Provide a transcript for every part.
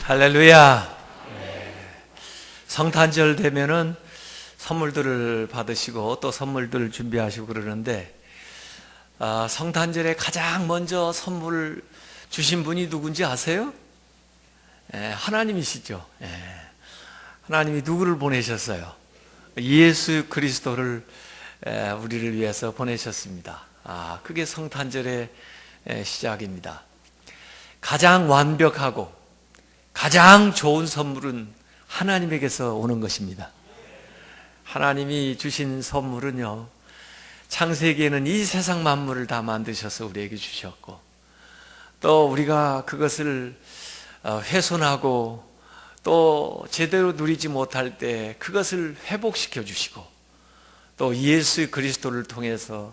할렐루야. 성탄절 되면은 선물들을 받으시고 또 선물들 준비하시고 그러는데, 성탄절에 가장 먼저 선물 주신 분이 누군지 아세요? 하나님이시죠. 하나님이 누구를 보내셨어요? 예수 그리스도를 우리를 위해서 보내셨습니다. 그게 성탄절의 시작입니다. 가장 완벽하고 가장 좋은 선물은 하나님에게서 오는 것입니다. 하나님이 주신 선물은요, 창세기에는 이 세상 만물을 다 만드셔서 우리에게 주셨고, 또 우리가 그것을 훼손하고 또 제대로 누리지 못할 때 그것을 회복시켜 주시고, 또 예수 그리스도를 통해서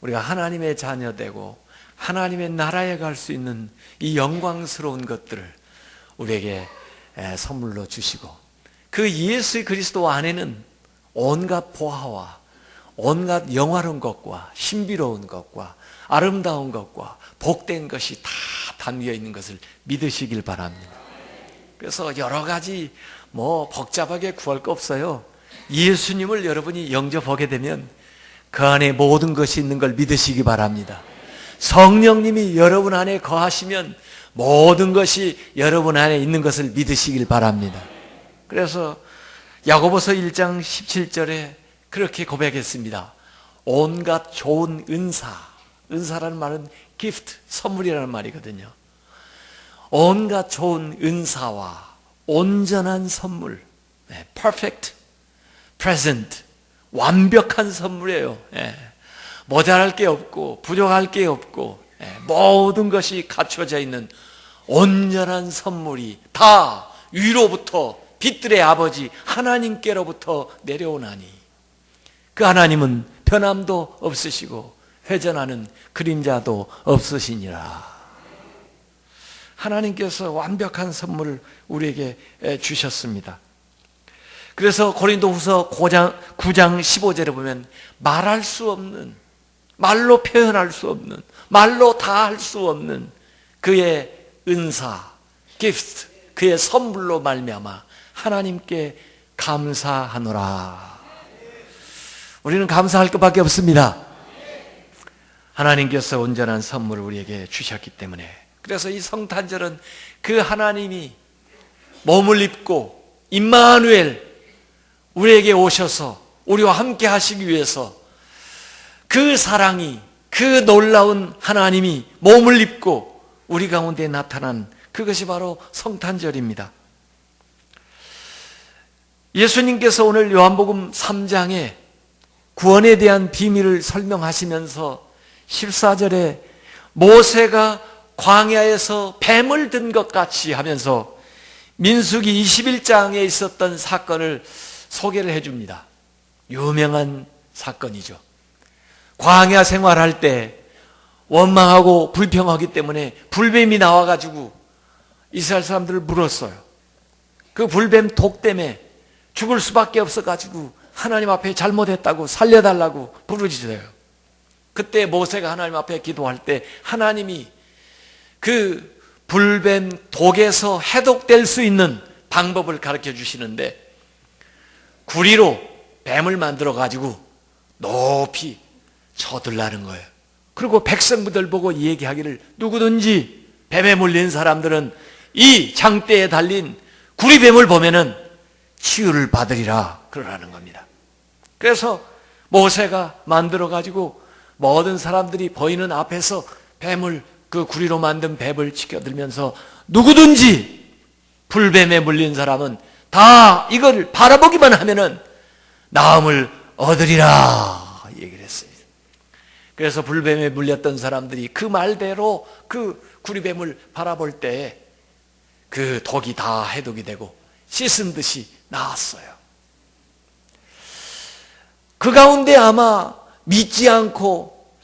우리가 하나님의 자녀되고 하나님의 나라에 갈 수 있는 이 영광스러운 것들을 우리에게 선물로 주시고, 그 예수 그리스도 안에는 온갖 보화와 온갖 영화로운 것과 신비로운 것과 아름다운 것과 복된 것이 다 담겨 있는 것을 믿으시길 바랍니다. 그래서 여러 가지 복잡하게 구할 거 없어요. 예수님을 여러분이 영접하게 되면 그 안에 모든 것이 있는 걸 믿으시기 바랍니다. 성령님이 여러분 안에 거하시면 모든 것이 여러분 안에 있는 것을 믿으시길 바랍니다. 그래서 야고보서 1장 17절에 그렇게 고백했습니다. 온갖 좋은 은사라는 말은 gift, 선물이라는 말이거든요. 온갖 좋은 은사와 온전한 선물, perfect present, 완벽한 선물이에요. 모자랄 게 없고 부족할 게 없고 모든 것이 갖춰져 있는 온전한 선물이 다 위로부터 빛들의 아버지 하나님께로부터 내려오나니, 그 하나님은 변함도 없으시고 회전하는 그림자도 없으시니라. 하나님께서 완벽한 선물을 우리에게 주셨습니다. 그래서 고린도후서 9장 15절에 보면 말할 수 없는, 말로 표현할 수 없는, 말로 다 할 수 없는 그의 은사, gift, 그의 선물로 말미암아 하나님께 감사하노라. 우리는 감사할 것밖에 없습니다. 하나님께서 온전한 선물을 우리에게 주셨기 때문에. 그래서 이 성탄절은 그 하나님이 몸을 입고 임마누엘, 우리에게 오셔서 우리와 함께 하시기 위해서 그 사랑이, 그 놀라운 하나님이 몸을 입고 우리 가운데 나타난 그것이 바로 성탄절입니다. 예수님께서 오늘 요한복음 3장에 구원에 대한 비밀을 설명하시면서 14절에 모세가 광야에서 뱀을 든 것 같이 하면서 민수기 21장에 있었던 사건을 소개를 해줍니다. 유명한 사건이죠. 광야 생활할 때 원망하고 불평하기 때문에 불뱀이 나와가지고 이스라엘 사람들을 물었어요. 그 불뱀 독 때문에 죽을 수밖에 없어가지고 하나님 앞에 잘못했다고 살려달라고 부르짖어요. 그때 모세가 하나님 앞에 기도할 때 하나님이 그 불뱀 독에서 해독될 수 있는 방법을 가르쳐 주시는데, 구리로 뱀을 만들어 가지고 높이 쳐들라는 거예요. 그리고 백성들 보고 얘기하기를, 누구든지 뱀에 물린 사람들은 이 장대에 달린 구리뱀을 보면은 치유를 받으리라 그러라는 겁니다. 그래서 모세가 만들어 가지고 모든 사람들이 보이는 앞에서 뱀을, 그 구리로 만든 뱀을 치켜들면서 누구든지 불뱀에 물린 사람은 다 이걸 바라보기만 하면은 나음을 얻으리라 얘기를 했습니다. 그래서 불뱀에 물렸던 사람들이 그 말대로 그 구리뱀을 바라볼 때 그 독이 다 해독이 되고 씻은 듯이 나았어요. 그 가운데 아마 믿지 않고,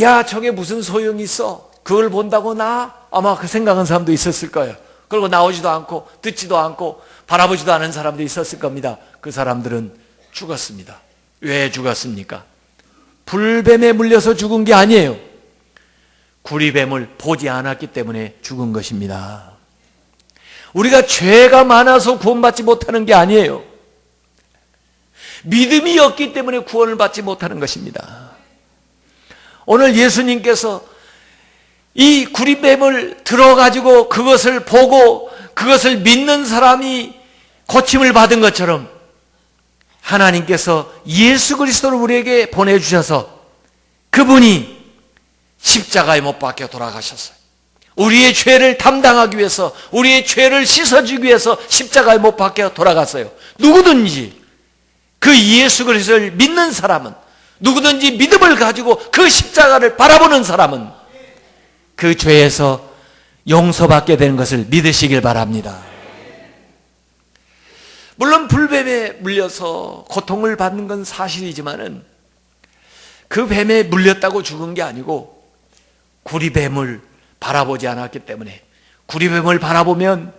야, 저게 무슨 소용이 있어? 그걸 본다고 아마 그 생각한 사람도 있었을 거예요. 그리고 나오지도 않고 듣지도 않고 바라보지도 않은 사람도 있었을 겁니다. 그 사람들은 죽었습니다. 왜 죽었습니까? 불뱀에 물려서 죽은 게 아니에요. 구리뱀을 보지 않았기 때문에 죽은 것입니다. 우리가 죄가 많아서 구원받지 못하는 게 아니에요. 믿음이 없기 때문에 구원을 받지 못하는 것입니다. 오늘 예수님께서 이 구리뱀을 들어가지고 그것을 보고 그것을 믿는 사람이 고침을 받은 것처럼 하나님께서 예수 그리스도를 우리에게 보내주셔서 그분이 십자가에 못 박혀 돌아가셨어요. 우리의 죄를 담당하기 위해서, 우리의 죄를 씻어주기 위해서 십자가에 못 박혀 돌아갔어요. 누구든지 그 예수 그리스도를 믿는 사람은, 누구든지 믿음을 가지고 그 십자가를 바라보는 사람은 그 죄에서 용서받게 되는 것을 믿으시길 바랍니다. 물론 불뱀에 물려서 고통을 받는 건 사실이지만은 그 뱀에 물렸다고 죽은 게 아니고 구리뱀을 바라보지 않았기 때문에, 구리뱀을 바라보면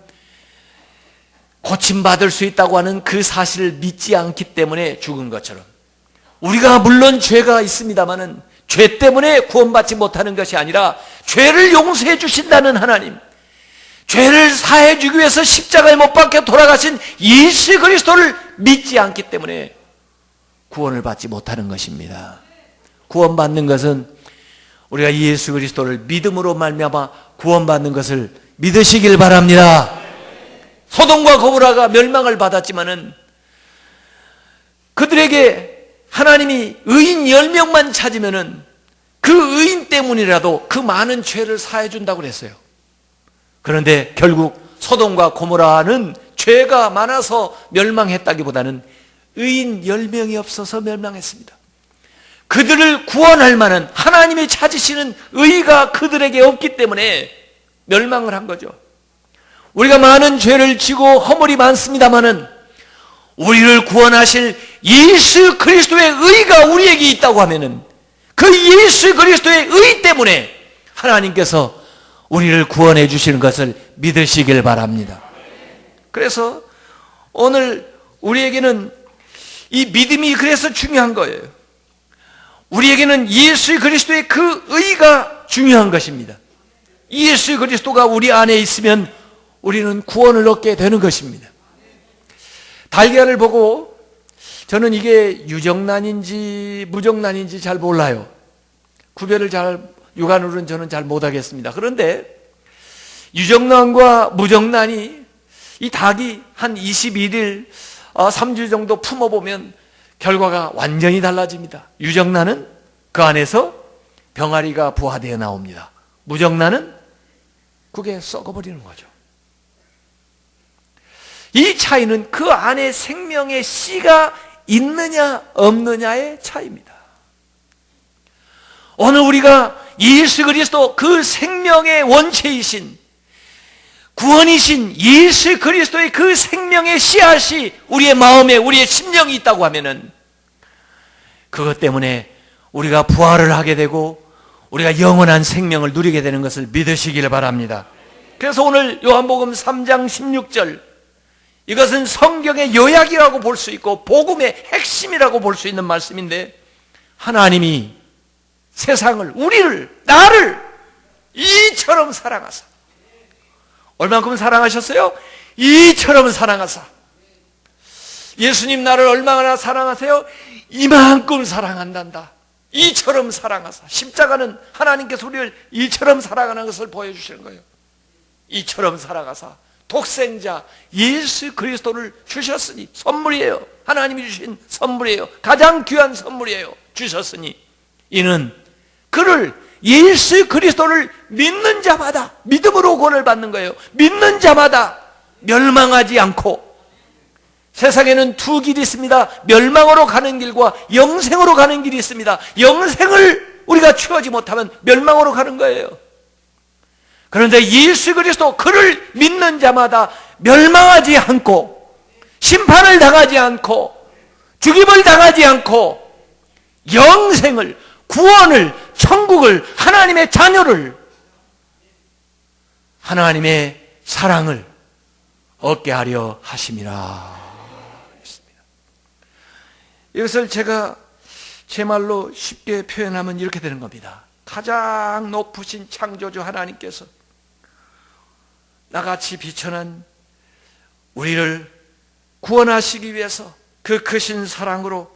고침받을 수 있다고 하는 그 사실을 믿지 않기 때문에 죽은 것처럼, 우리가 물론 죄가 있습니다마는 죄 때문에 구원받지 못하는 것이 아니라 죄를 용서해 주신다는 하나님, 죄를 사해 주기 위해서 십자가에 못 박혀 돌아가신 예수 그리스도를 믿지 않기 때문에 구원을 받지 못하는 것입니다. 구원받는 것은 우리가 예수 그리스도를 믿음으로 말미암아 구원받는 것을 믿으시길 바랍니다. 소돔과 고모라가 멸망을 받았지만은 그들에게 하나님이 의인 10명만 찾으면은 그 의인 때문이라도 그 많은 죄를 사해 준다고 그랬어요. 그런데 결국 소돔과 고모라는 죄가 많아서 멸망했다기보다는 의인 10명이 없어서 멸망했습니다. 그들을 구원할 만한 하나님이 찾으시는 의가 그들에게 없기 때문에 멸망을 한 거죠. 우리가 많은 죄를 지고 허물이 많습니다마는 우리를 구원하실 예수 그리스도의 의가 우리에게 있다고 하면은 그 예수 그리스도의 의 때문에 하나님께서 우리를 구원해 주시는 것을 믿으시길 바랍니다. 그래서 오늘 우리에게는 이 믿음이 그래서 중요한 거예요. 우리에게는 예수 그리스도의 그 의가 중요한 것입니다. 예수 그리스도가 우리 안에 있으면 우리는 구원을 얻게 되는 것입니다. 달걀을 보고 저는 이게 유정란인지 무정란인지 잘 몰라요. 구별을 육안으로는 저는 잘 못하겠습니다. 그런데 유정란과 무정란이, 이 닭이 한 21일 3주 정도 품어보면 결과가 완전히 달라집니다. 유정란은 그 안에서 병아리가 부화되어 나옵니다. 무정란은 그게 썩어버리는 거죠. 이 차이는 그 안에 생명의 씨가 있느냐 없느냐의 차이입니다. 오늘 우리가 예수 그리스도 그 생명의 원체이신, 구원이신 예수 그리스도의 그 생명의 씨앗이 우리의 마음에, 우리의 심령이 있다고 하면은 그것 때문에 우리가 부활을 하게 되고 우리가 영원한 생명을 누리게 되는 것을 믿으시길 바랍니다. 그래서 오늘 요한복음 3장 16절, 이것은 성경의 요약이라고 볼 수 있고 복음의 핵심이라고 볼 수 있는 말씀인데, 하나님이 세상을, 우리를, 나를 이처럼 사랑하사. 얼만큼 사랑하셨어요? 이처럼 사랑하사. 예수님 나를 얼마나 사랑하세요? 이만큼 사랑한단다. 이처럼 사랑하사. 십자가는 하나님께서 우리를 이처럼 사랑하는 것을 보여주시는 거예요. 이처럼 사랑하사 독생자 예수 그리스도를 주셨으니, 선물이에요. 하나님이 주신 선물이에요. 가장 귀한 선물이에요. 주셨으니 이는 그를, 예수 그리스도를 믿는 자마다, 믿음으로 구원을 받는 거예요. 믿는 자마다 멸망하지 않고, 세상에는 두 길이 있습니다. 멸망으로 가는 길과 영생으로 가는 길이 있습니다. 영생을 우리가 취하지 못하면 멸망으로 가는 거예요. 그런데 예수 그리스도, 그를 믿는 자마다 멸망하지 않고, 심판을 당하지 않고, 죽임을 당하지 않고, 영생을, 구원을, 천국을, 하나님의 자녀를, 하나님의 사랑을 얻게 하려 하심이라. 이것을 제가 제 말로 쉽게 표현하면 이렇게 되는 겁니다. 가장 높으신 창조주 하나님께서 나같이 비천한 우리를 구원하시기 위해서 그 크신 사랑으로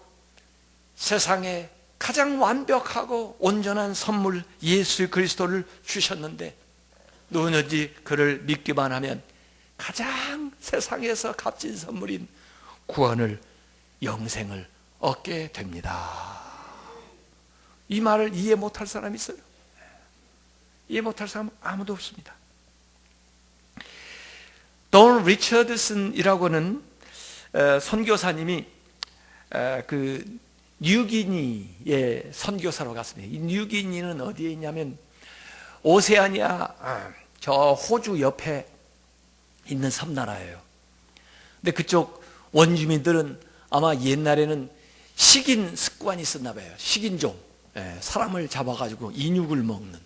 세상에 가장 완벽하고 온전한 선물 예수 그리스도를 주셨는데, 누구든지 그를 믿기만 하면 가장 세상에서 값진 선물인 구원을, 영생을 얻게 됩니다. 이 말을 이해 못할 사람이 있어요? 이해 못할 사람은 아무도 없습니다. 돈 리처드슨이라고는 선교사님이 그 뉴기니의 선교사로 갔습니다. 이 뉴기니는 어디에 있냐면 오세아니아, 저 호주 옆에 있는 섬나라예요. 근데 그쪽 원주민들은 아마 옛날에는 식인 습관이 있었나 봐요. 식인종, 사람을 잡아가지고 인육을 먹는.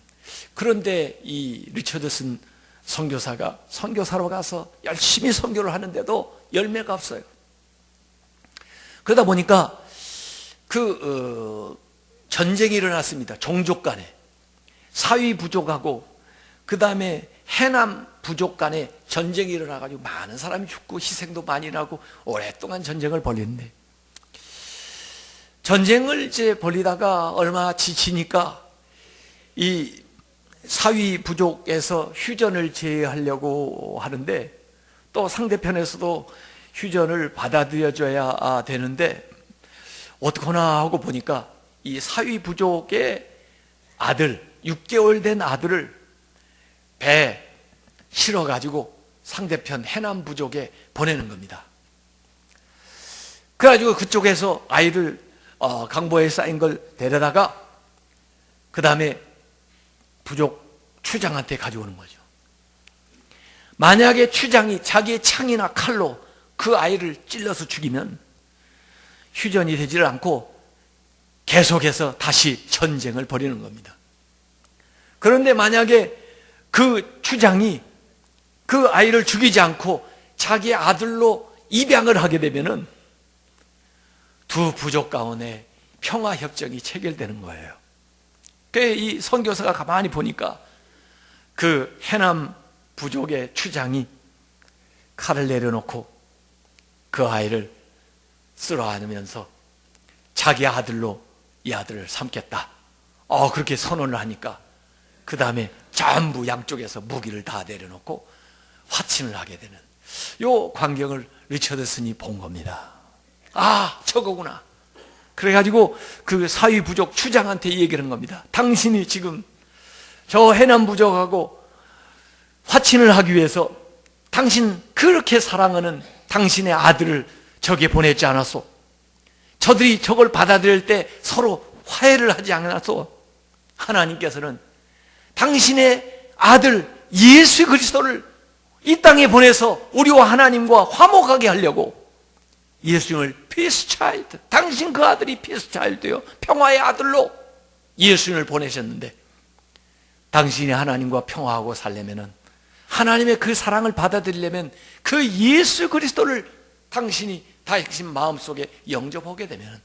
그런데 이 리처드슨 선교사가 선교사로 가서 열심히 선교를 하는데도 열매가 없어요. 그러다 보니까 전쟁이 일어났습니다. 종족 간에. 사위 부족하고 그 다음에 해남 부족 간에 전쟁이 일어나가지고 많은 사람이 죽고 희생도 많이 나고 오랫동안 전쟁을 벌였는데, 전쟁을 이제 벌리다가 얼마 지치니까 이 사위 부족에서 휴전을 제의하려고 하는데, 또 상대편에서도 휴전을 받아들여줘야 되는데 어떡하나 하고 보니까 이 사위 부족의 아들, 6개월 된 아들을 배에 실어가지고 상대편 해남 부족에 보내는 겁니다. 그래가지고 그쪽에서 아이를 강보에 쌓인 걸 데려다가 그 다음에 부족 추장한테 가져오는 거죠. 만약에 추장이 자기의 창이나 칼로 그 아이를 찔러서 죽이면 휴전이 되지를 않고 계속해서 다시 전쟁을 벌이는 겁니다. 그런데 만약에 그 추장이 그 아이를 죽이지 않고 자기 아들로 입양을 하게 되면은 두 부족 가운데 평화협정이 체결되는 거예요. 이 선교사가 가만히 보니까 그 해남 부족의 추장이 칼을 내려놓고 그 아이를 쓸어 안으면서 자기 아들로 이 아들을 삼겠다, 그렇게 선언을 하니까 그 다음에 전부 양쪽에서 무기를 다 내려놓고 화친을 하게 되는 요 광경을 리처드슨이 본 겁니다. 저거구나. 그래가지고 그 사위 부족 추장한테 얘기를 한 겁니다. 당신이 지금 저 해남 부족하고 화친을 하기 위해서 당신 그렇게 사랑하는 당신의 아들을 저기에 보냈지 않았소? 저들이 저걸 받아들일 때 서로 화해를 하지 않았소? 하나님께서는 당신의 아들 예수 그리스도를 이 땅에 보내서 우리와 하나님과 화목하게 하려고 예수님을 피스 차일드, 당신 그 아들이 피스 차일드요, 평화의 아들로 예수님을 보내셨는데, 당신이 하나님과 평화하고 살려면은, 하나님의 그 사랑을 받아들이려면 그 예수 그리스도를 당신이 당신 마음속에 영접하게 되면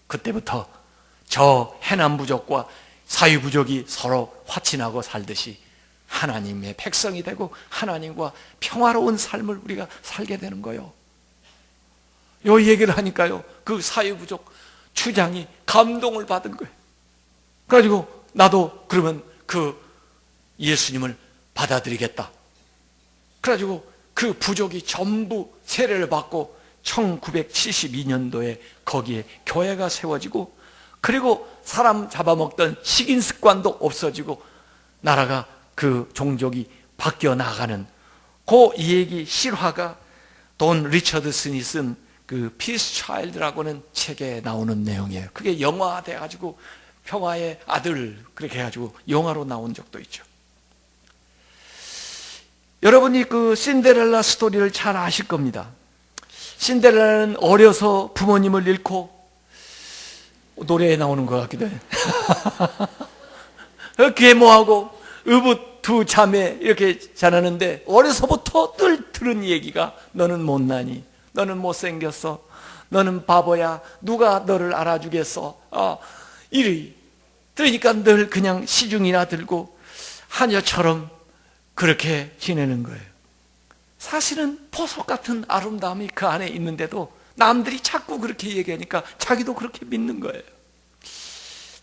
그때부터 저 해남 부족과 사위 부족이 서로 화친하고 살듯이 하나님의 백성이 되고 하나님과 평화로운 삶을 우리가 살게 되는 거예요. 요 얘기를 하니까요, 그 사위 부족 추장이 감동을 받은 거예요. 그래가지고 나도 그러면 그 예수님을 받아들이겠다. 그래가지고 그 부족이 전부 세례를 받고 1972년도에 거기에 교회가 세워지고, 그리고 사람 잡아먹던 식인 습관도 없어지고 나라가 그 종족이 바뀌어 나가는 그 얘기 실화가 돈 리처드슨이 쓴 그 피스 차일드라고는 책에 나오는 내용이에요. 그게 영화돼가지고 평화의 아들 그렇게 해가지고 영화로 나온 적도 있죠. 여러분이 그 신데렐라 스토리를 잘 아실 겁니다. 신데렐라는 어려서 부모님을 잃고, 노래에 나오는 것 같기도 해요. 계모하고 의붓 두 자매 이렇게 자라는데, 어려서부터 늘 들은 얘기가 너는 못나니, 너는 못생겼어, 너는 바보야, 누가 너를 알아주겠어, 이리 들으니까 늘 그냥 시중이나 들고 하녀처럼 그렇게 지내는 거예요. 사실은 보석 같은 아름다움이 그 안에 있는데도 남들이 자꾸 그렇게 얘기하니까 자기도 그렇게 믿는 거예요.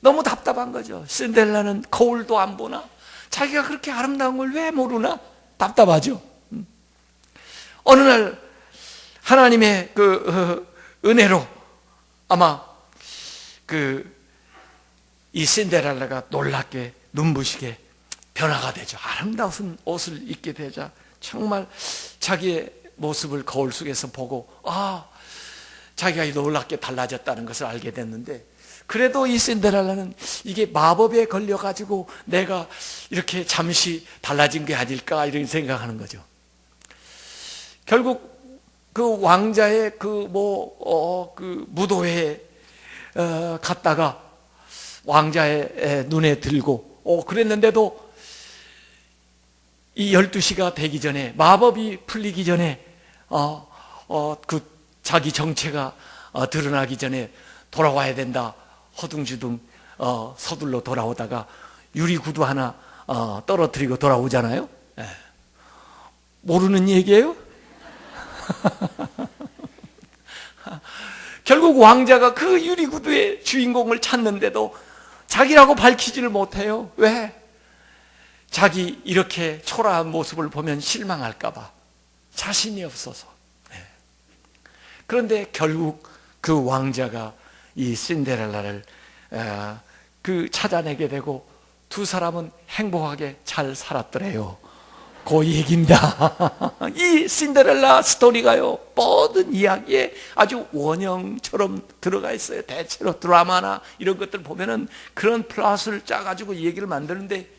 너무 답답한 거죠. 신데렐라는 거울도 안 보나? 자기가 그렇게 아름다운 걸 왜 모르나? 답답하죠. 어느 날 하나님의 은혜로 아마 이 신데렐라가 놀랍게 눈부시게 변화가 되죠. 아름다운 옷을 입게 되자 정말 자기의 모습을 거울 속에서 보고 자기가 놀랍게 달라졌다는 것을 알게 됐는데, 그래도 이 신데렐라는 이게 마법에 걸려가지고 내가 이렇게 잠시 달라진 게 아닐까 이런 생각하는 거죠. 결국 그 왕자의 무도회에 갔다가 왕자의 눈에 들고 그랬는데도 이 12시가 되기 전에, 마법이 풀리기 전에 자기 정체가 드러나기 전에 돌아와야 된다. 허둥지둥 서둘러 돌아오다가 유리구두 하나 떨어뜨리고 돌아오잖아요. 모르는 얘기예요? 결국 왕자가 그 유리구두의 주인공을 찾는데도 자기라고 밝히지를 못해요. 왜? 자기 이렇게 초라한 모습을 보면 실망할까봐 자신이 없어서. 그런데 결국 그 왕자가 이 신데렐라를 찾아내게 되고 두 사람은 행복하게 잘 살았더래요. 그 얘기입니다. 이 신데렐라 스토리가요, 모든 이야기에 아주 원형처럼 들어가 있어요. 대체로 드라마나 이런 것들 보면은 그런 플롯을 짜가지고 얘기를 만드는데,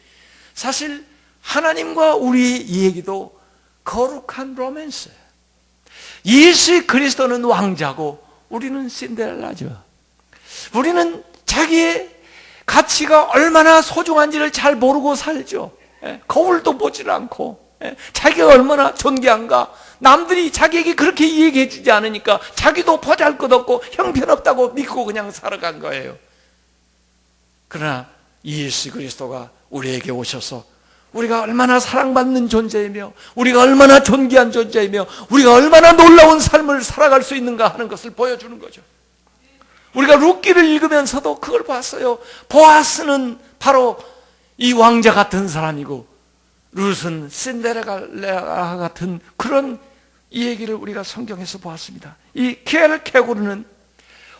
사실 하나님과 우리의 이야기도 거룩한 로맨스예요. 예수 그리스도는 왕자고 우리는 신데렐라죠. 우리는 자기의 가치가 얼마나 소중한지를 잘 모르고 살죠. 거울도 보질 않고 자기가 얼마나 존귀한가 남들이 자기에게 그렇게 이야기해 주지 않으니까 자기도 보잘것없고 형편없다고 믿고 그냥 살아간 거예요. 그러나 예수 그리스도가 우리에게 오셔서 우리가 얼마나 사랑받는 존재이며 우리가 얼마나 존귀한 존재이며 우리가 얼마나 놀라운 삶을 살아갈 수 있는가 하는 것을 보여주는 거죠. 우리가 룻기를 읽으면서도 그걸 봤어요. 보아스는 바로 이 왕자 같은 사람이고 룻은 신데렐라 같은 그런 이 얘기를 우리가 성경에서 보았습니다. 이 케르케고르는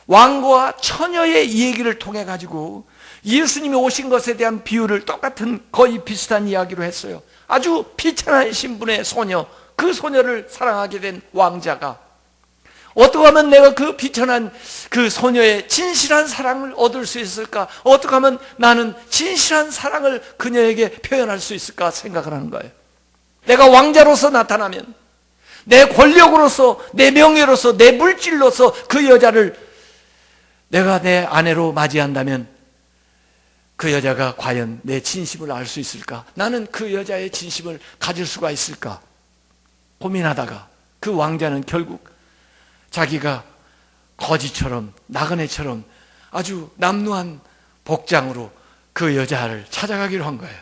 왕과 처녀의 이 얘기를 통해 가지고 예수님이 오신 것에 대한 비유를 똑같은 거의 비슷한 이야기로 했어요. 아주 비천한 신분의 소녀, 그 소녀를 사랑하게 된 왕자가 어떻게 하면 내가 그 비천한 그 소녀의 진실한 사랑을 얻을 수 있을까? 어떻게 하면 나는 진실한 사랑을 그녀에게 표현할 수 있을까 생각을 하는 거예요. 내가 왕자로서 나타나면, 내 권력으로서, 내 명예로서, 내 물질로서 그 여자를 내가 내 아내로 맞이한다면 그 여자가 과연 내 진심을 알 수 있을까? 나는 그 여자의 진심을 가질 수가 있을까? 고민하다가 그 왕자는 결국 자기가 거지처럼 나그네처럼 아주 남루한 복장으로 그 여자를 찾아가기로 한 거예요.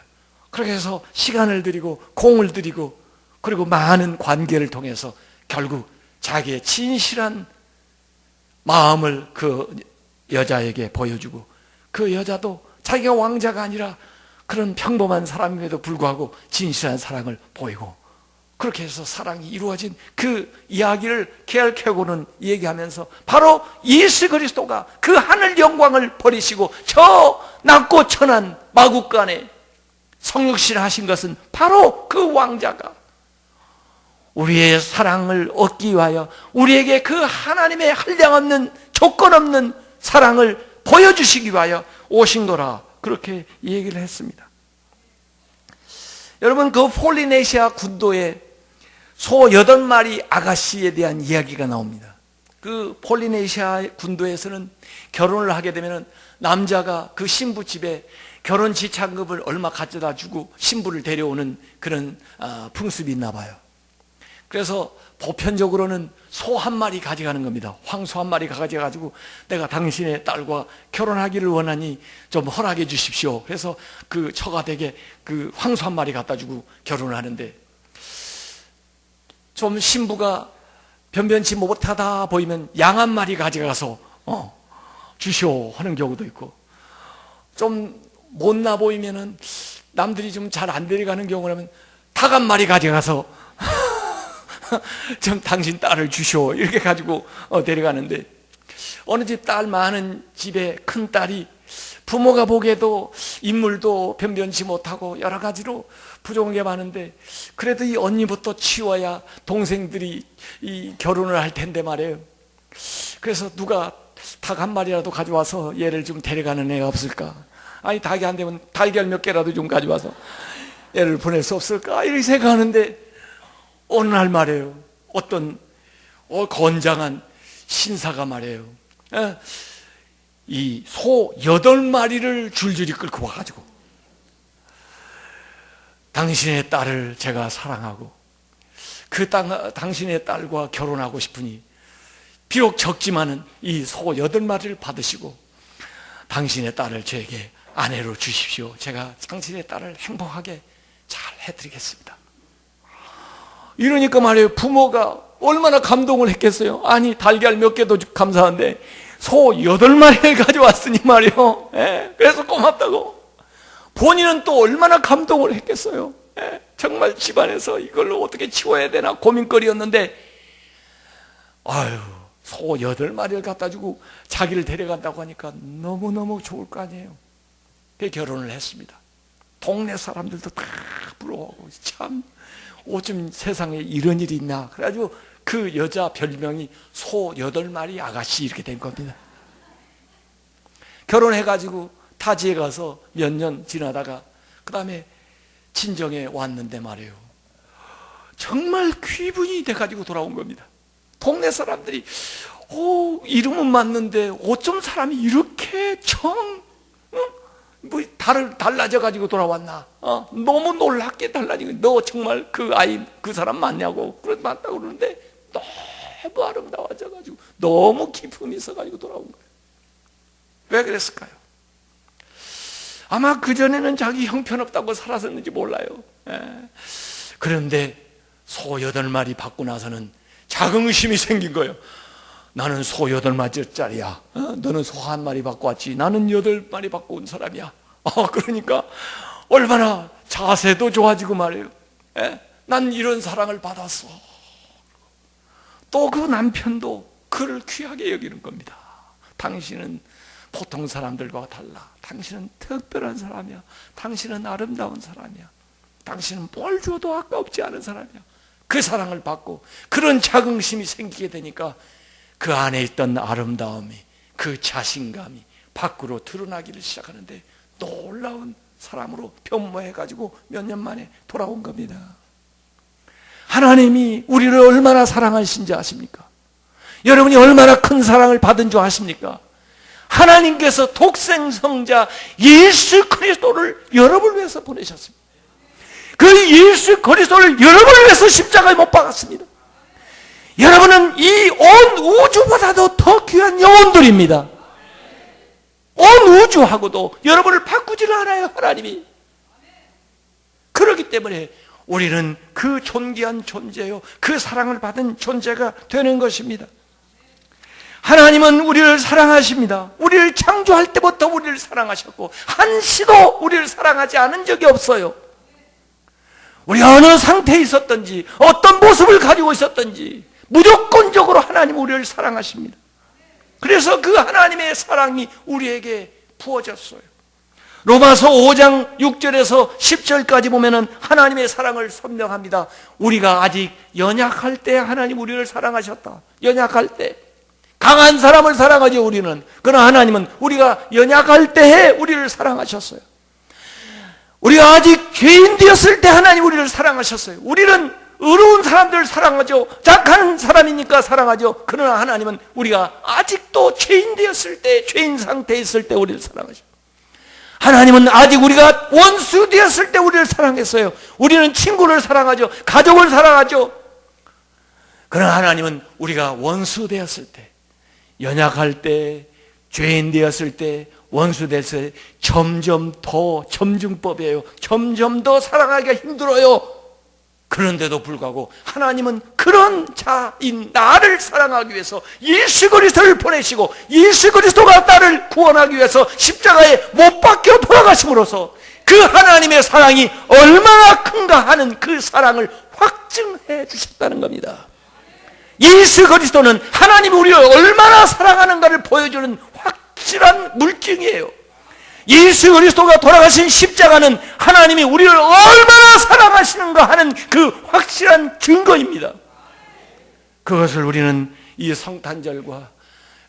그렇게 해서 시간을 들이고 공을 들이고 그리고 많은 관계를 통해서 결국 자기의 진실한 마음을 그 여자에게 보여주고, 그 여자도 자기가 왕자가 아니라 그런 평범한 사람임에도 불구하고 진실한 사랑을 보이고, 그렇게 해서 사랑이 이루어진 그 이야기를 케르케고르는 얘기하면서 바로 예수 그리스도가 그 하늘 영광을 버리시고 저 낮고 천한 마국간에 성육신 하신 것은 바로 그 왕자가 우리의 사랑을 얻기 위하여 우리에게 그 하나님의 한량없는 조건 없는 사랑을 보여주시기 위하여 오신 거라, 그렇게 얘기를 했습니다. 여러분, 그 폴리네시아 군도에 소 8마리 아가씨에 대한 이야기가 나옵니다. 그 폴리네시아 군도에서는 결혼을 하게 되면 남자가 그 신부 집에 결혼 지참금을 얼마 가져다 주고 신부를 데려오는 그런 풍습이 있나 봐요. 그래서 보편적으로는 소 1마리 가져가는 겁니다. 황소 1마리 가져가지고 내가 당신의 딸과 결혼하기를 원하니 좀 허락해 주십시오. 그래서 그 처가댁에 그 황소 1마리 갖다 주고 결혼을 하는데, 좀 신부가 변변치 못하다 보이면 양 한 마리 가져가서 주시오 하는 경우도 있고, 좀 못나 보이면은 남들이 좀 잘 안 데려가는 경우라면 닭 한 마리 가져가서 좀 당신 딸을 주시오 이렇게 가지고 데려가는데, 어느 집 딸 많은 집에 큰 딸이 부모가 보기에도 인물도 변변치 못하고 여러 가지로 부족한 게 많은데, 그래도 이 언니부터 치워야 동생들이 이 결혼을 할 텐데 말이에요. 그래서 누가 닭 한 마리라도 가져와서 얘를 좀 데려가는 애가 없을까? 아니 닭이 안 되면 달걀 몇 개라도 좀 가져와서 애를 보낼 수 없을까? 이렇게 생각하는데, 어느 날 말이에요, 어떤 건장한 신사가 말이에요, 이 소 8마리를 줄줄이 끌고 와가지고, 당신의 딸을 제가 사랑하고 당신의 딸과 결혼하고 싶으니 비록 적지만은 이 소 8마리를 받으시고 당신의 딸을 저에게 아내로 주십시오. 제가 당신의 딸을 행복하게 잘 해드리겠습니다. 이러니까 말이에요, 부모가 얼마나 감동을 했겠어요. 아니 달걀 몇 개도 감사한데 소 8마리를 가져왔으니 말이요, 그래서 고맙다고. 본인은 또 얼마나 감동을 했겠어요. 정말 집안에서 이걸로 어떻게 치워야 되나 고민거리였는데, 아유, 소 8마리를 갖다 주고 자기를 데려간다고 하니까 너무너무 좋을 거 아니에요. 그래서 결혼을 했습니다. 동네 사람들도 다 부러워하고, 참 어쩜 세상에 이런 일이 있나. 그래가지고 그 여자 별명이 소 8마리 아가씨 이렇게 된 겁니다. 결혼해가지고 타지에 가서 몇 년 지나다가 그 다음에 친정에 왔는데 말이에요, 정말 귀분이 돼가지고 돌아온 겁니다. 동네 사람들이 이름은 맞는데 어쩜 사람이 이렇게 달라져가지고 돌아왔나. 너무 놀랍게 달라지고, 너 정말 그 아이 그 사람 맞냐고, 맞다고 그러는데 너무 아름다워져가지고 너무 기품이 있어가지고 돌아온 거예요. 왜 그랬을까요? 아마 그전에는 자기 형편없다고 살았었는지 몰라요. 그런데 소 8마리 받고 나서는 자긍심이 생긴 거예요. 나는 소 8마리짜리야. 너는 소 1마리 받고 왔지. 나는 8마리 받고 온 사람이야. 그러니까 얼마나 자세도 좋아지고 말이에요. 난 이런 사랑을 받았어. 또 그 남편도 그를 귀하게 여기는 겁니다. 당신은 보통 사람들과 달라. 당신은 특별한 사람이야. 당신은 아름다운 사람이야. 당신은 뭘 줘도 아까웠지 않은 사람이야. 그 사랑을 받고 그런 자긍심이 생기게 되니까 그 안에 있던 아름다움이, 그 자신감이 밖으로 드러나기를 시작하는데, 놀라운 사람으로 변모해가지고 몇 년 만에 돌아온 겁니다. 하나님이 우리를 얼마나 사랑하신지 아십니까? 여러분이 얼마나 큰 사랑을 받은 줄 아십니까? 하나님께서 독생성자 예수 그리스도를 여러분을 위해서 보내셨습니다. 그 예수 그리스도를 여러분을 위해서 십자가에 못 박았습니다. 여러분은 이 온 우주보다도 더 귀한 영혼들입니다. 온 우주하고도 여러분을 바꾸지를 않아요, 하나님이. 그렇기 때문에 우리는 그 존귀한 존재요, 그 사랑을 받은 존재가 되는 것입니다. 하나님은 우리를 사랑하십니다. 우리를 창조할 때부터 우리를 사랑하셨고, 한시도 우리를 사랑하지 않은 적이 없어요. 우리 어느 상태에 있었든지, 어떤 모습을 가지고 있었든지 무조건적으로 하나님 우리를 사랑하십니다. 그래서 그 하나님의 사랑이 우리에게 부어졌어요. 로마서 5장 6절에서 10절까지 보면은 하나님의 사랑을 설명합니다. 우리가 아직 연약할 때 하나님 우리를 사랑하셨다. 연약할 때. 강한 사람을 사랑하죠, 우리는. 그러나 하나님은 우리가 연약할 때에 우리를 사랑하셨어요. 우리가 아직 죄인 되었을 때 하나님 우리를 사랑하셨어요. 우리는 의로운 사람들을 사랑하죠. 착한 사람이니까 사랑하죠. 그러나 하나님은 우리가 아직도 죄인 되었을 때, 죄인 상태에 있을 때 우리를 사랑하죠. 하나님은 아직 우리가 원수 되었을 때 우리를 사랑했어요. 우리는 친구를 사랑하죠. 가족을 사랑하죠. 그러나 하나님은 우리가 원수 되었을 때, 연약할 때, 죄인 되었을 때, 원수 됐을 때 점점 더 점증법이에요. 점점 더 사랑하기가 힘들어요. 그런데도 불구하고 하나님은 그런 자인 나를 사랑하기 위해서 예수 그리스도를 보내시고 예수 그리스도가 나를 구원하기 위해서 십자가에 못 박혀 돌아가심으로써 그 하나님의 사랑이 얼마나 큰가 하는 그 사랑을 확증해 주셨다는 겁니다. 예수 그리스도는 하나님이 우리를 얼마나 사랑하는가를 보여주는 확실한 물증이에요. 예수 그리스도가 돌아가신 십자가는 하나님이 우리를 얼마나 사랑하시는가 하는 그 확실한 증거입니다. 그것을 우리는 이 성탄절과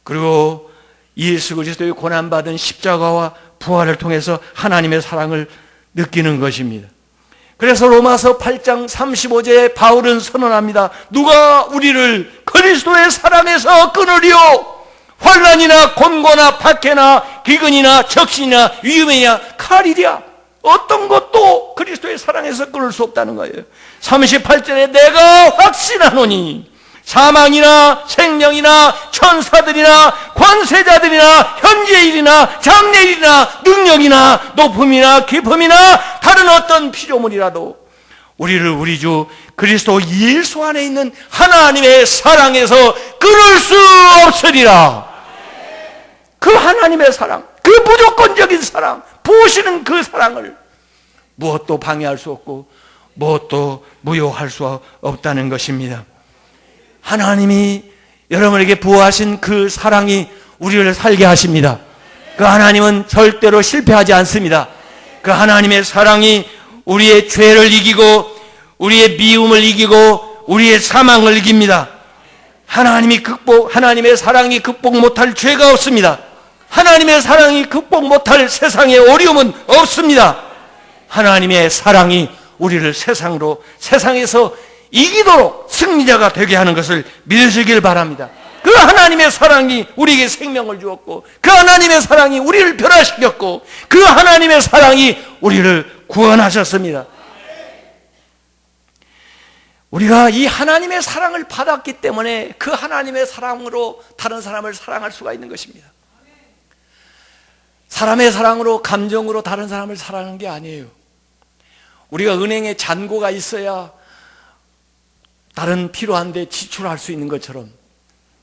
그리고 예수 그리스도의 고난받은 십자가와 부활을 통해서 하나님의 사랑을 느끼는 것입니다. 그래서 로마서 8장 35절에 바울은 선언합니다. 누가 우리를 그리스도의 사랑에서 끊으리요? 환난이나 곤고나 박해나 기근이나 적신이나 위험이냐 칼이랴. 어떤 것도 그리스도의 사랑에서 끊을 수 없다는 거예요. 38절에 내가 확신하노니 사망이나 생명이나 천사들이나 권세자들이나 현재일이나 장래일이나 능력이나 높음이나 깊음이나 다른 어떤 피조물이라도 우리를 우리 주 그리스도 예수 안에 있는 하나님의 사랑에서 끊을 수 없으리라. 그 하나님의 사랑, 그 무조건적인 사랑, 부으시는 그 사랑을 무엇도 방해할 수 없고 무엇도 무효할 수 없다는 것입니다. 하나님이 여러분에게 부어하신 그 사랑이 우리를 살게 하십니다. 그 하나님은 절대로 실패하지 않습니다. 그 하나님의 사랑이 우리의 죄를 이기고 우리의 미움을 이기고 우리의 사망을 이깁니다. 하나님의 사랑이 극복 못할 죄가 없습니다. 하나님의 사랑이 극복 못할 세상의 어려움은 없습니다. 하나님의 사랑이 우리를 세상에서 이기도록 승리자가 되게 하는 것을 믿으시길 바랍니다. 그 하나님의 사랑이 우리에게 생명을 주었고 그 하나님의 사랑이 우리를 변화시켰고 그 하나님의 사랑이 우리를 구원하셨습니다. 우리가 이 하나님의 사랑을 받았기 때문에 그 하나님의 사랑으로 다른 사람을 사랑할 수가 있는 것입니다. 사람의 사랑으로 감정으로 다른 사람을 사랑하는 게 아니에요. 우리가 은행에 잔고가 있어야 다른 필요한데 지출할 수 있는 것처럼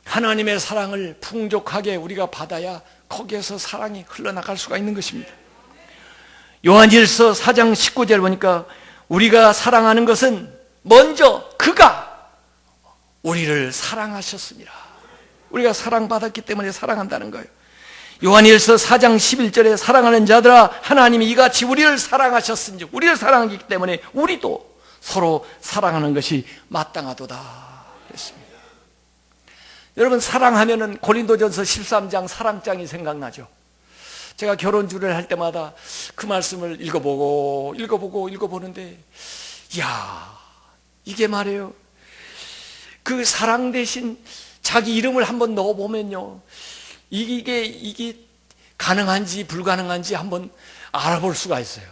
하나님의 사랑을 풍족하게 우리가 받아야 거기에서 사랑이 흘러나갈 수가 있는 것입니다. 요한일서 4장 19절 보니까 우리가 사랑하는 것은 먼저 그가 우리를 사랑하셨습니다. 우리가 사랑받았기 때문에 사랑한다는 거예요. 요한일서 4장 11절에 사랑하는 자들아 하나님이 이같이 우리를 사랑하셨은즉 우리를 사랑하기 때문에 우리도 서로 사랑하는 것이 마땅하도다 그랬습니다. 여러분 사랑하면은 고린도전서 13장 사랑장이 생각나죠. 제가 결혼주례를 할 때마다 그 말씀을 읽어보는데 이야 이게 말이에요. 그 사랑 대신 자기 이름을 한번 넣어보면요 이게 가능한지 불가능한지 한번 알아볼 수가 있어요.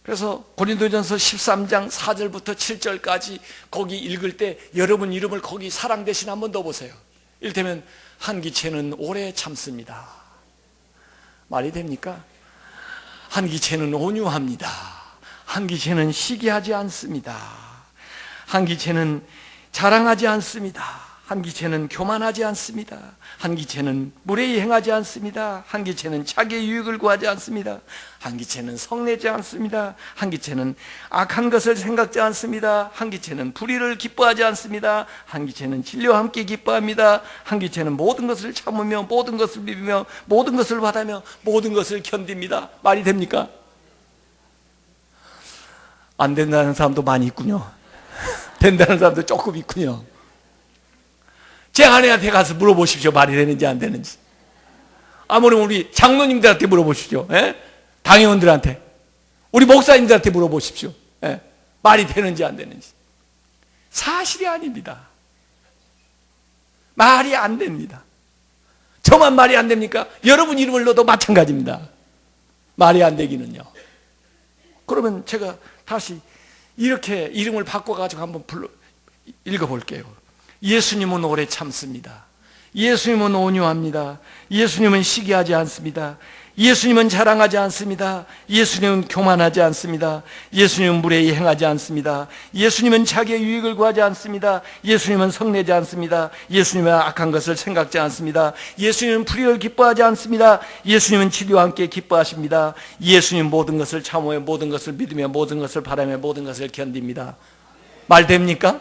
그래서 고린도전서 13장 4절부터 7절까지 거기 읽을 때 여러분 이름을 거기 사랑 대신 한번 넣어보세요. 이를테면 한기채는 오래 참습니다. 말이 됩니까? 한기채는 온유합니다. 한기채는 시기하지 않습니다. 한기채는 자랑하지 않습니다. 한기채는 교만하지 않습니다. 한기채는 무례히 행하지 않습니다. 한기채는 자기의 유익을 구하지 않습니다. 한기채는 성내지 않습니다. 한기채는 악한 것을 생각지 않습니다. 한기채는 불의를 기뻐하지 않습니다. 한기채는 진리와 함께 기뻐합니다. 한기채는 모든 것을 참으며 모든 것을 비비며 모든 것을 받으며 모든 것을 견딥니다. 말이 됩니까? 안 된다는 사람도 많이 있군요. 된다는 사람도 조금 있군요. 제 아내한테 가서 물어보십시오. 말이 되는지 안 되는지. 아무래도 우리 장로님들한테 물어보십시오. 예? 당회원들한테. 우리 목사님들한테 물어보십시오. 예? 말이 되는지 안 되는지. 사실이 아닙니다. 말이 안 됩니다. 저만 말이 안 됩니까? 여러분 이름을 넣어도 마찬가지입니다. 말이 안 되기는요. 그러면 제가 다시 이렇게 이름을 바꿔가지고 한번 읽어볼게요. 예수님은 오래 참습니다. 예수님은 온유합니다. 예수님은 시기하지 않습니다. 예수님은 자랑하지 않습니다. 예수님은 교만하지 않습니다. 예수님은 무례히 행하지 않습니다. 예수님은 자기의 유익을 구하지 않습니다. 예수님은 성내지 않습니다. 예수님은 악한 것을 생각지 않습니다. 예수님은 불의를 기뻐하지 않습니다. 예수님은 진리와 함께 기뻐하십니다. 예수님은 모든 것을 참으며 모든 것을 믿으며 모든 것을 바라며 모든 것을 견딥니다. 말 됩니까?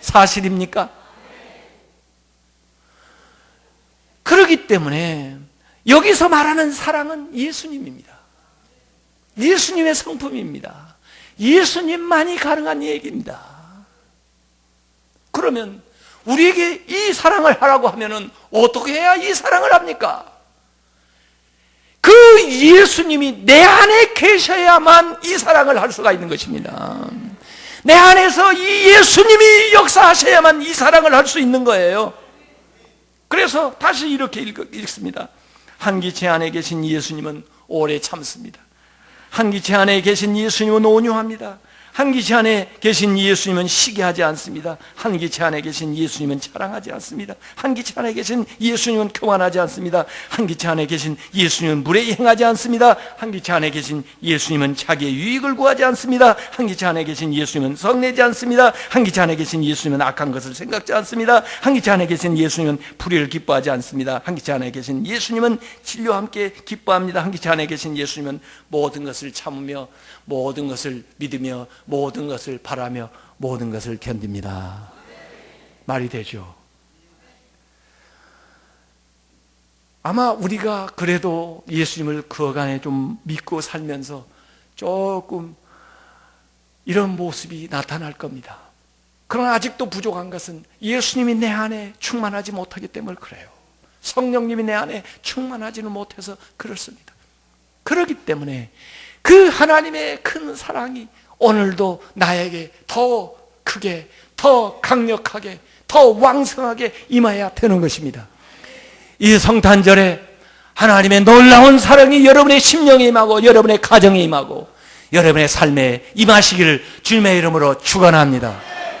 사실입니까? 그렇기 때문에 여기서 말하는 사랑은 예수님입니다. 예수님의 성품입니다. 예수님만이 가능한 얘기입니다. 그러면 우리에게 이 사랑을 하라고 하면은 어떻게 해야 이 사랑을 합니까? 그 예수님이 내 안에 계셔야만 이 사랑을 할 수가 있는 것입니다. 내 안에서 이 예수님이 역사하셔야만 이 사랑을 할 수 있는 거예요. 그래서 다시 이렇게 읽습니다. 한기체 안에 계신 예수님은 오래 참습니다. 한기체 안에 계신 예수님은 온유합니다. 한기체 안에 계신 예수님은 시기하지 않습니다. 한기체 안에 계신 예수님은 자랑하지 않습니다. 한기체 안에 계신 예수님은 교만하지 않습니다. 한기체 안에 계신 예수님은 무례히 행하지 않습니다. 한기체 안에 계신 예수님은 자기의 유익을 구하지 않습니다. 한기체 안에 계신 예수님은 성내지 않습니다. 한기체 안에 계신 예수님은 악한 것을 생각지 않습니다. 한기체 안에 계신 예수님은 불의를 기뻐하지 않습니다. 한기체 안에 계신 예수님은 진리와 함께 기뻐합니다. 한기체 안에 계신 예수님은 모든 것을 참으며 모든 것을 믿으며 모든 것을 바라며 모든 것을 견딥니다. 말이 되죠? 아마 우리가 그래도 예수님을 그 어간에 좀 믿고 살면서 조금 이런 모습이 나타날 겁니다. 그러나 아직도 부족한 것은 예수님이 내 안에 충만하지 못하기 때문에 그래요. 성령님이 내 안에 충만하지는 못해서 그렇습니다. 그렇기 때문에 그 하나님의 큰 사랑이 오늘도 나에게 더 크게, 더 강력하게, 더 왕성하게 임해야 되는 것입니다. 이 성탄절에 하나님의 놀라운 사랑이 여러분의 심령에 임하고 여러분의 가정에 임하고 여러분의 삶에 임하시기를 주님의 이름으로 축원합니다.